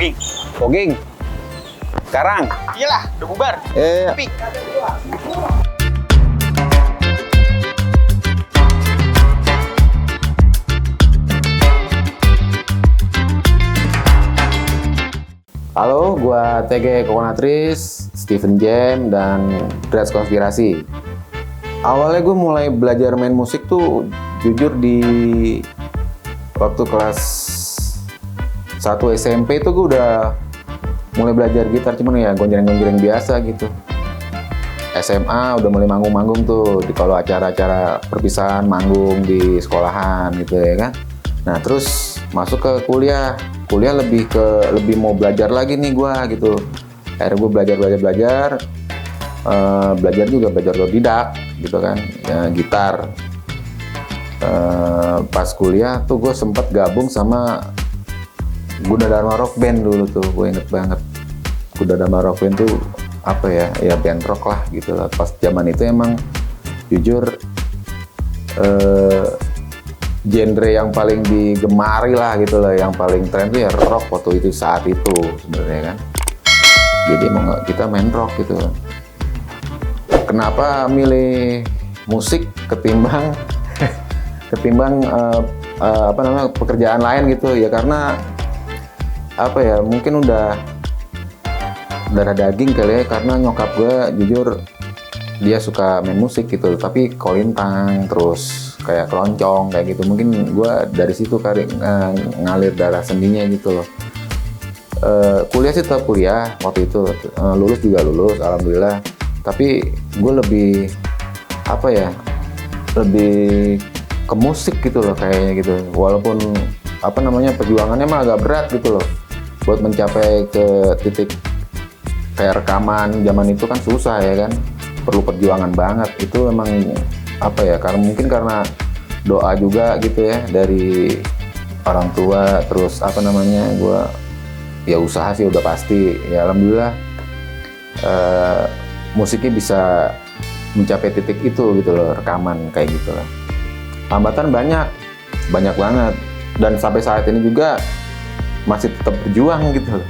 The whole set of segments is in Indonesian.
Fogging. Fogging. Sekarang? Iyalah, udah bubar. Iya. Tapi Halo, gua TG Kokonatris, Steven Jam, dan Dreads Konspirasi. Awalnya gue mulai belajar main musik tuh jujur di waktu kelas 1 SMP tuh gue udah mulai belajar gitar, cuman ya gonjreng-gonjreng biasa gitu. SMA udah mulai manggung-manggung tuh kalau acara-acara perpisahan manggung di sekolahan gitu ya kan. Nah terus masuk ke kuliah lebih mau belajar lagi nih gua gitu. Akhirnya gue belajar juga belajar otodidak gitu kan ya, gitar. Pas kuliah tuh gue sempet gabung sama Gunadarma Rock Band dulu tuh, gue inget banget. Gunadarma Rock Band tuh apa ya band rock lah gitu lah. Pas zaman itu emang jujur genre yang paling digemari lah gitu lah, yang paling tren tuh ya rock waktu itu saat itu sebenarnya kan. Jadi emang kita main rock gitu. Kenapa milih musik ketimbang pekerjaan lain gitu ya, karena apa ya, mungkin udah darah daging kali ya, karena nyokap gue jujur dia suka main musik gitu, tapi kolintang terus kayak keroncong kayak gitu. Mungkin gue dari situ ngalir darah seninya gitu loh. Kuliah sih tetap kuliah waktu itu, lulus juga lulus alhamdulillah, tapi gue lebih lebih ke musik gitu loh kayaknya gitu. Walaupun perjuangannya mah agak berat gitu loh buat mencapai ke titik kayak rekaman zaman itu kan susah ya kan, perlu perjuangan banget. Itu emang karena doa juga gitu ya dari orang tua, terus gue ya usaha sih udah pasti ya. Alhamdulillah musiknya bisa mencapai titik itu gitu loh, rekaman kayak gitu lah. Hambatan banyak banget, dan sampai saat ini juga masih tetap berjuang gitu loh.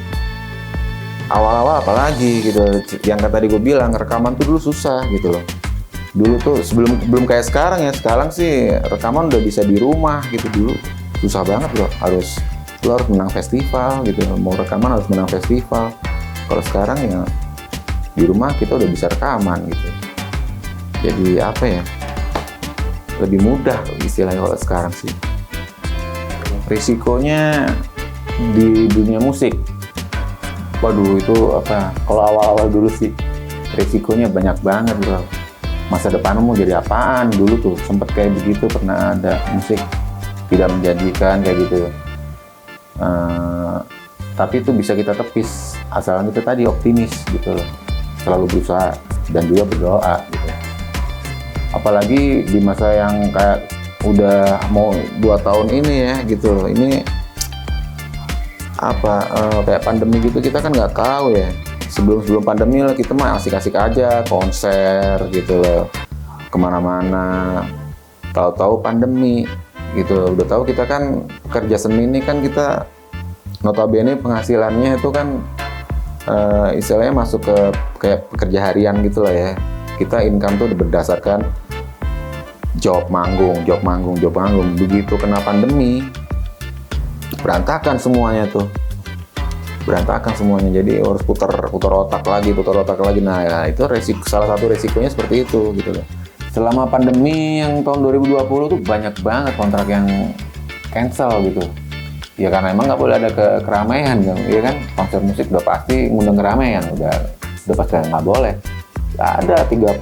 Awal-awal apalagi gitu, yang tadi gue bilang rekaman tuh dulu susah gitu loh. Dulu tuh belum kayak sekarang ya. Sekarang sih rekaman udah bisa di rumah gitu. Dulu susah banget loh, lo harus menang festival gitu. Mau rekaman harus menang festival. Kalau sekarang ya di rumah kita udah bisa rekaman gitu. Jadi lebih mudah istilahnya kalau sekarang sih. Risikonya di dunia musik, waduh itu kalau awal-awal dulu sih risikonya banyak banget bro. Masa depan mau jadi apaan, dulu tuh sempet kayak begitu, pernah ada musik tidak menjanjikan kayak gitu. Tapi itu bisa kita tepis asalkan kita tadi optimis gitu loh, selalu berusaha dan juga berdoa gitu. Apalagi di masa yang kayak udah mau 2 tahun ini ya gitu loh, ini kayak pandemi gitu, kita kan nggak tahu ya. Sebelum pandemi lah kita mah asik-asik aja konser gitu loh, kemana-mana. Tahu-tahu pandemi gitu, udah tahu kita kan kerja seni ini kan kita notabene penghasilannya itu kan istilahnya masuk ke kayak pekerja harian gitu lah ya. Kita income tuh berdasarkan job manggung. Begitu kena pandemi, berantakan semuanya. Jadi harus putar otak lagi. Nah ya, itu salah satu resikonya seperti itu gitu loh. Selama pandemi yang tahun 2020 tuh banyak banget kontrak yang cancel gitu ya, karena emang nggak boleh ada keramaian ya kan. Konser musik udah pasti ngundang keramaian, udah pasti nggak boleh. Ada 30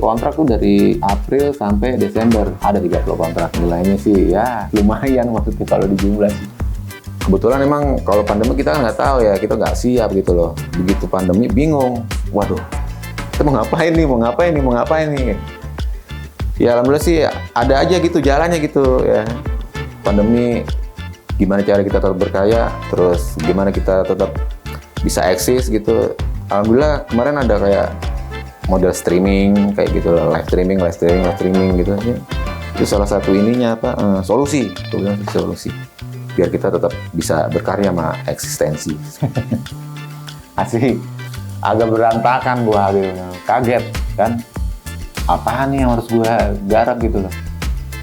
kontrak tuh dari April sampai Desember. Ada 30 kontrak, nilainya sih ya lumayan maksudnya kalau dijumlah sih. Kebetulan emang kalau pandemi kita nggak tahu ya, kita nggak siap gitu loh. Begitu pandemi bingung, waduh kita mau ngapain nih. Ya alhamdulillah sih ada aja gitu jalannya gitu ya. Pandemi gimana cara kita tetap berkarya, terus gimana kita tetap bisa eksis gitu. Alhamdulillah kemarin ada kayak model streaming kayak gitu loh, live streaming gitu. Itu salah satu ininya solusi. Gue bilang solusi. biar kita tetap bisa berkarya sama eksistensi. Asli agak berantakan gua gitu, kaget kan, apaan nih yang harus gua garap gitu loh.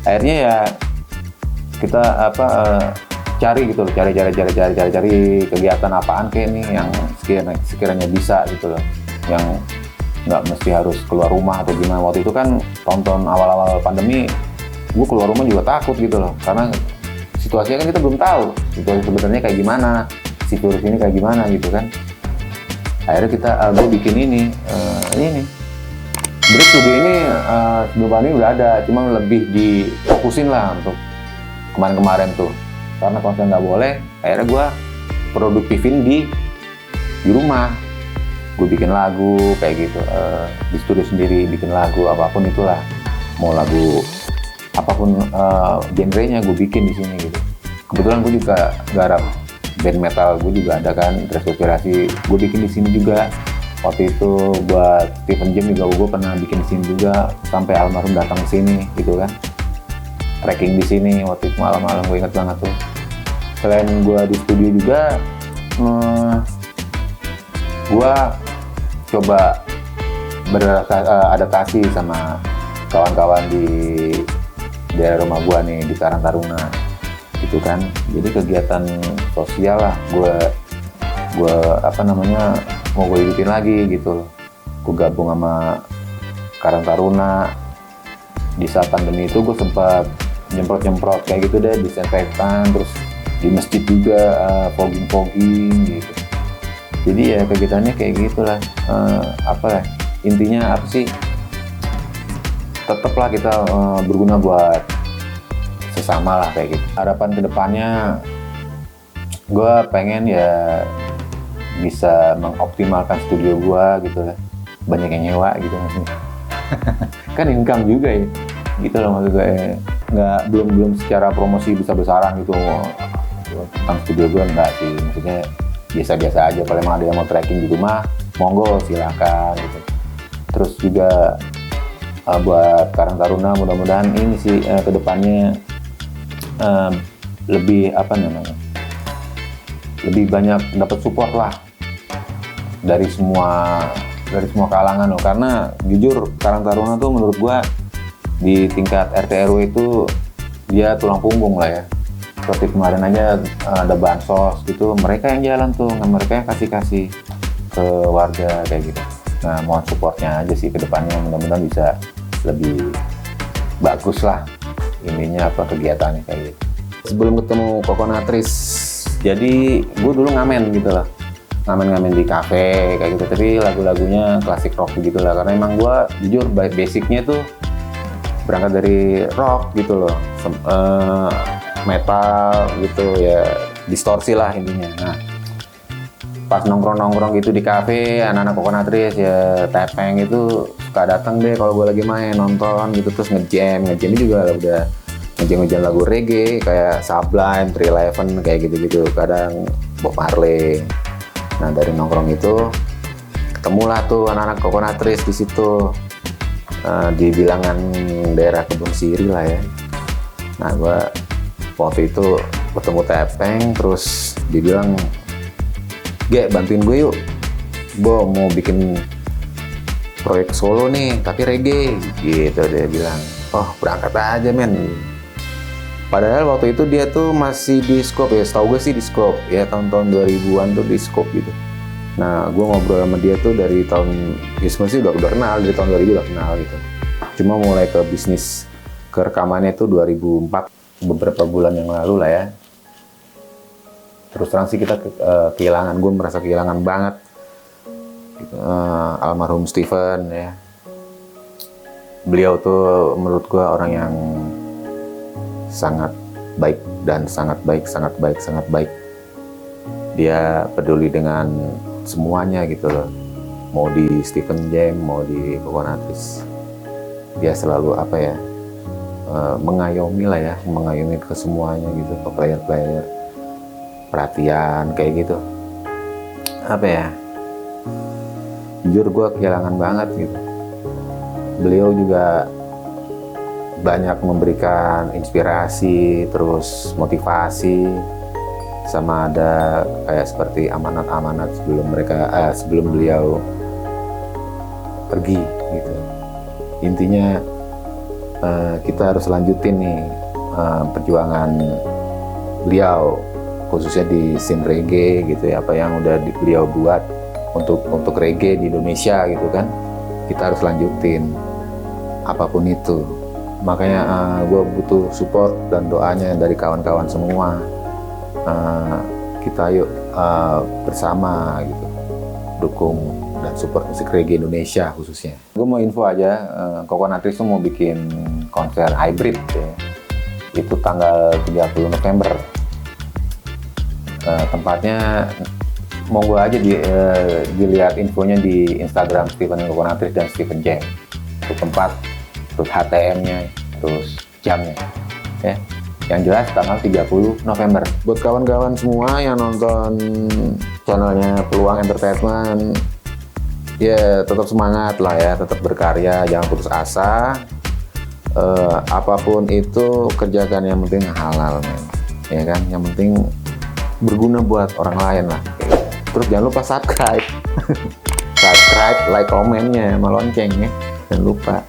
Akhirnya ya kita cari gitu loh, cari kegiatan apaan kayak nih yang sekiranya bisa gitu loh, yang nggak mesti harus keluar rumah atau gimana. Waktu itu kan tahun awal-awal pandemi, gue keluar rumah juga takut gitu loh, karena situasinya kan kita belum tahu situasi sebenarnya kayak gimana, si virus ini kayak gimana gitu kan. Akhirnya gue bikin ini Break Studio ini sebelum ini udah ada, cuma lebih difokusin lah untuk kemarin-kemarin tuh, karena konten nggak boleh. Akhirnya gue produktifin di rumah, gue bikin lagu kayak gitu, di studio sendiri bikin lagu apapun itulah, mau lagu apapun genrenya gue bikin di sini gitu. Kebetulan gue juga garap band metal, gue juga ada kan, Transpirasi gue bikin di sini juga. Waktu itu buat Stephen Jam juga gue pernah bikin di sini juga, sampai almarhum datang ke sini gitu kan, tracking di sini waktu itu malam-malam, gue inget banget tuh. Selain gue di studio juga, gue coba beradaptasi sama kawan-kawan di daerah rumah gue nih di Karang Taruna gitu kan. Jadi kegiatan sosial lah gue mau gue hidupin lagi gitu. Gue gabung sama Karang Taruna. Di saat pandemi itu gue sempat nyemprot kayak gitu deh, disinfektan, terus di masjid juga fogging gitu. Jadi ya kegiatannya kayak gitulah. Intinya apa sih, tetaplah kita berguna buat sesama lah kayak gitu. Harapan kedepannya gue pengen ya bisa mengoptimalkan studio gue gitu lah, banyak yang nyewa gitu maksudnya. Kan income juga ya gitu loh, maksud gue belum secara promosi besar-besaran gitu tentang studio gue, enggak sih, maksudnya biasa-biasa aja. Kalau emang ada yang mau tracking di rumah, monggo silakan gitu. Terus juga buat Karang Taruna, mudah-mudahan ini sih kedepannya lebih lebih banyak dapat support lah dari semua kalangan loh. Karena jujur Karang Taruna tuh menurut gua di tingkat RT RW itu dia tulang punggung lah ya. Seperti kemarin aja ada bansos gitu, mereka yang jalan tuh, mereka yang kasih ke warga kayak gitu. Nah, mohon supportnya aja sih ke depannya, mudah-mudahan bisa lebih bagus lah ininya kegiatannya kayak gitu. Sebelum ketemu Coconutris, jadi gue dulu ngamen gitu lah, ngamen di kafe kayak gitu, tapi lagu-lagunya klasik rock gitu lah, karena emang gue jujur basicnya tuh berangkat dari rock gitu loh, metal gitu ya, distorsi lah intinya. Nah, pas nongkrong gitu di kafe, anak-anak Coconutris ya Tepeng itu suka datang deh kalau gue lagi main, nonton gitu, terus ngejam juga udah ngejam lagu reggae kayak Sublime, 311 kayak gitu-gitu, kadang Bob Marley. Nah, dari nongkrong itu ketemulah tuh anak-anak Coconutris di situ, di bilangan daerah Kebun Siri lah ya. Nah, gue waktu itu ketemu Tepeng, terus dibilang, "Ge, bantuin gue yuk, gue mau bikin proyek solo nih, tapi reggae," gitu dia bilang. "Oh, berangkat aja men." Padahal waktu itu dia tuh masih di Scope ya, setahu gue sih di Scope ya, tahun-tahun 2000-an tuh di Scope gitu. Nah, gue ngobrol sama dia tuh dari tahun, ya sebenarnya udah kenal, dari tahun 2000 udah kenal gitu. Cuma mulai ke bisnis, ke rekamannya itu 2004, beberapa bulan yang lalu lah ya. Terus terang sih kita kehilangan, gue merasa kehilangan banget gitu, almarhum Stephen ya. Beliau tuh menurut gue orang yang sangat baik dan sangat baik. Dia peduli dengan semuanya gitu loh. Mau di Stephen Jam, mau di Coconutris, dia selalu mengayomi lah ya, mengayomi ke semuanya gitu, ke player, perhatian kayak gitu. Jujur gue kehilangan banget gitu. Beliau juga banyak memberikan inspirasi, terus motivasi sama ada kayak seperti amanat-amanat sebelum beliau pergi gitu. Intinya kita harus lanjutin nih perjuangan beliau, khususnya di scene reggae gitu ya, apa yang udah beliau buat untuk reggae di Indonesia gitu kan, kita harus lanjutin apapun itu. Makanya gue butuh support dan doanya dari kawan-kawan semua. Kita yuk bersama gitu dukung dan support musik reggae Indonesia khususnya. Gue mau info aja, Coconutris tuh mau bikin konser hybrid ya. Itu tanggal 30 November. Tempatnya monggo aja dilihat infonya di Instagram Stephen Coconutris dan Stephen Jeng. Untuk tempat, terus HTM-nya, terus jamnya ya. Yang jelas tanggal 30 November. Buat kawan-kawan semua yang nonton channelnya Peluang Entertainment, ya tetap semangat lah ya, tetap berkarya, jangan putus asa. Apapun itu kerjakan, yang penting halal men. Ya kan, yang penting berguna buat orang lain lah. Terus jangan lupa subscribe. Subscribe, like, komennya, sama loncengnya, jangan lupa.